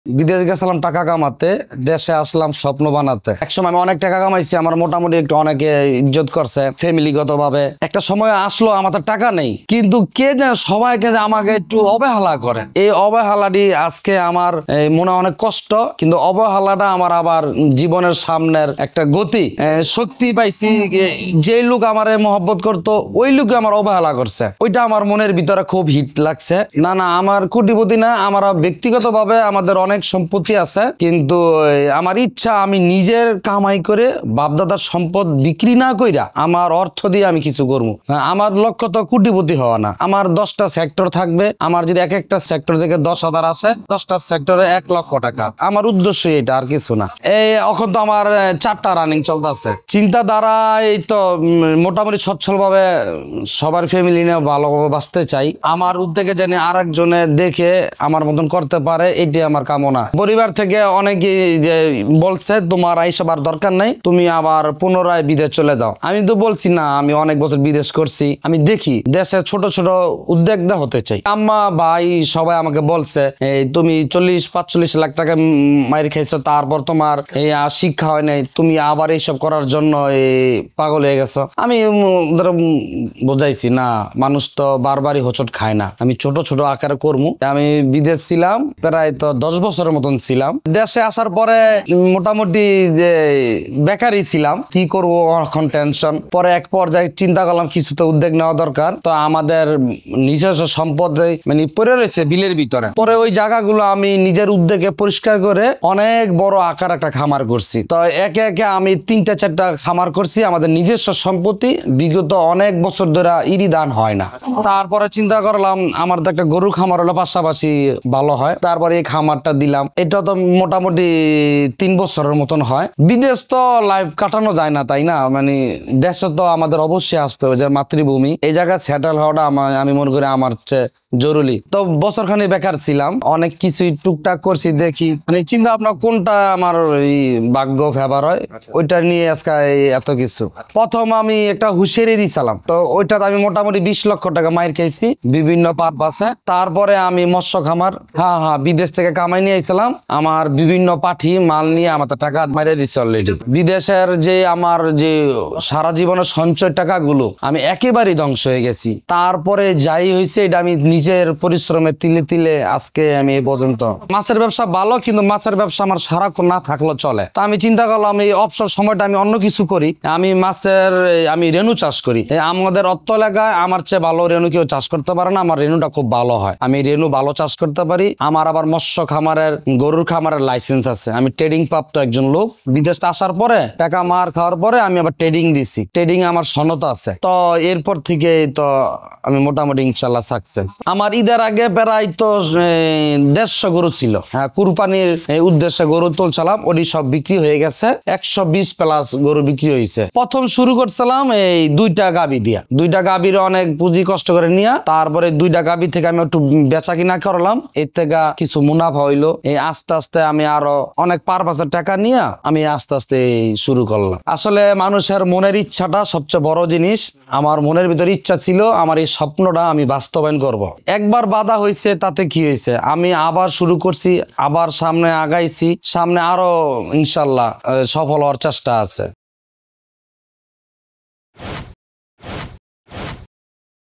বিদেশ গেছিলাম টাকা কামাতে, দেশে আসলাম স্বপ্ন বানাতে। একসময় আমি অনেক টাকা কামাইছি, আমার মোটামুটি একটু অনেকে ইজ্জত করছে ফ্যামিলিগত ভাবে। একটা সময় আসলো আমার তো টাকা নেই, কিন্তু কে যেন সবাইকে আমাকে একটু অবহেলা করে। এই অবহেলাটি আজকে আমার মনে অনেক কষ্ট, কিন্তু অবহেলাটা আমার আবার জীবনের সামনের একটা গতি শক্তি পাইছি। যে লোক আমার মহব্বত করতো ওই লোকে আমার অবহেলা করছে, ওইটা আমার মনের ভিতরে খুব হিট লাগছে। না না, আমার কোটিপতি না, আমার ব্যক্তিগত ভাবে আমাদের অনেক সম্পত্তি আছে, কিন্তু আমার ইচ্ছা আমি নিজের কামাই করে বাপদাদার সম্পদ বিক্রি না কইরা আমার অর্থ দিয়ে আমি কিছু করবো। আমার লক্ষ্য তো কোটিপতি হওয়া না। আমার 10টা সেক্টর থাকবে, আমার যদি এক একটা সেক্টর থেকে 10,000 আছে, 10টা সেক্টরে 1,00,000 টাকা। আমার উদ্দেশ্য এটা, আর কিছু না। এই এখন তো আমার 4টা রানিং চলতেছে। চিন্তাধারা এই তো মোটামুটি সচ্ছল ভাবে সবার ফ্যামিলি নিয়ে ভালোভাবে বাঁচতে চাই। আমার উদ্যোগে জানি আর একজনে দেখে আমার মতন করতে পারে, এটাই আমার কামনা। পরিবার থেকে অনেকে যে বলছে তোমার এইসব আর দরকার নাই, তুমি আবার পুনরায় বিদেশ চলে যাও। আমি তো বলছি না, আমি অনেক বছর বিদেশ করছি, আমি দেখি দেশে ছোট ছোট উদ্যোক্তা হতে চাই। আম্মা ভাই সবাই আমাকে বলছে এই তুমি 40-45 লাখ টাকা মাইর খাইছো, তারপর তোমার এই শিক্ষা হয় নাই, তুমি আবার এইসব করার জন্য এই পাগল হয়ে গেছো। আমি ধরো বোঝাইছি না, মানুষ তো বারবারই হোঁচট খায় না, আমি ছোট ছোট আকারে করবো। আমি বিদেশ ছিলাম প্রায় তো 10 বছরের মতন ছিলাম। দেশে আসার পরে মোটামুটি যে বেকারই ছিলাম, কি করবো এখন টেনশন। পরে এক পর্যায়ে চিন্তা করলাম কিছু তো উদ্যোগ নেওয়া দরকার। তো আমাদের নিজস্ব সম্পদ মানে পড়ে রয়েছে বিলের ভিতরে। পরে ওই জায়গাগুলো আমি নিজের উদ্যোগে পরিষ্কার করে অনেক বড় আকার একটা খামার করছি। তো একে একে আমি 3টা-4টা খামার করছি। আমাদের নিজস্ব সম্পত্তি বিগত অনেক বছর ধরে ইরি দান হয় না। তারপরে চিন্তা করলাম আমার তো একটা গরু খামার হলো পাশাপাশি ভালো হয়, তারপরে এই খামারটা দিলাম। এটা তো মোটামুটি 3 বছরের মতন হয়। বিদেশ তো লাইফ কাটানো যায় না, তাই না? মানে দেশে তো আমাদের অবশ্যই আসতে হবে, যে মাতৃভূমি, এই জায়গায় সেটেল হওয়াটা আমি মনে করি আমার চেয়ে জরুরি। তো বছরখানি বেকার ছিলাম, অনেক কিছুই টুকটাক করছি, দেখি মানে চিন্তা ভাবনা কোনটা আমার ওই ভাগ্য ফেভার হয়, ওইটা নিয়ে আজকে এত কিছু। প্রথম আমি একটা হুঁশিয়ারি দিয়েছিলাম, তো ওইটাতে আমি মোটামুটি 20 লক্ষ টাকা মাইর খাইছি বিভিন্ন পারপাসে। তারপরে আমি মৎস্য খামার বিদেশ থেকে কামাই নিয়ে আইছিলাম, আমার বিভিন্ন পাঠি মাল নিয়ে আমার তো টাকা মাইরে দিচ্ছে অলরেডি। বিদেশের যে আমার যে সারা জীবনের সঞ্চয় টাকাগুলো আমি একেবারেই ধ্বংস হয়ে গেছি। তারপরে যাই হয়েছে এটা আমি নিজের পরিশ্রমে তিলে তিলে আজকে আমি এই পর্যন্ত। মাছের ব্যবসা ভালো, কিন্তু মাছের ব্যবসা আমার সারাক্ষণ না থাকলেও চলে। তা আমি চিন্তা করলাম এই অবসর সময়টা আমি অন্য কিছু করি। আমি রেনু চাষ করি। আমাদের অত্ত এলাকায় আমার চেয়ে ভালো রেনু কেউ চাষ করতে পারে না। আমার রেনুটা খুব ভালো হয়, আমি রেনু ভালো চাষ করতে পারি। আমার আবার মৎস্য খামারের গরুর খামারের লাইসেন্স আছে, আমি ট্রেডিং প্রাপ্ত একজন লোক। বিদেশ আসার পরে টাকা মার খাওয়ার পরে আমি আবার ট্রেডিং দিছি, ট্রেডিং আমার সনদ আছে। তো এরপর থেকে তো আমি মোটামুটি ইনশাল্লাহ সাকসেস। আমার ঈদের আগে প্রায় তো 150 গরু ছিল, কুরবানির উদ্দেশ্যে গরু তুলছিলাম, ওটি সব বিক্রি হয়ে গেছে। 120+ গরু বিক্রি হয়েছে। প্রথম শুরু করছিলাম এই 2টা গাবি দিয়া, 2টা গাবির অনেক পুঁজি কষ্ট করে নিয়া, তারপরে 2টা গাবি থেকে আমি একটু বেচা কিনা করলাম, এর থেকে কিছু মুনাফা হইলো। এই আস্তে আস্তে আমি আরো অনেক পারপাসের টাকা নিয়ে আমি আস্তে আস্তে শুরু করলাম। আসলে মানুষের মনের ইচ্ছাটা সবচেয়ে বড় জিনিস। আমার মনের ভিতরে ইচ্ছা ছিল আমার এই স্বপ্নটা আমি বাস্তবায়ন করব। একবার বাধা হয়েছে, তাতে কি হয়েছে, আমি আবার শুরু করছি, আবার সামনে আগাইছি, সামনে আরো ইনশাল্লাহ সফল হওয়ার চেষ্টা আছে।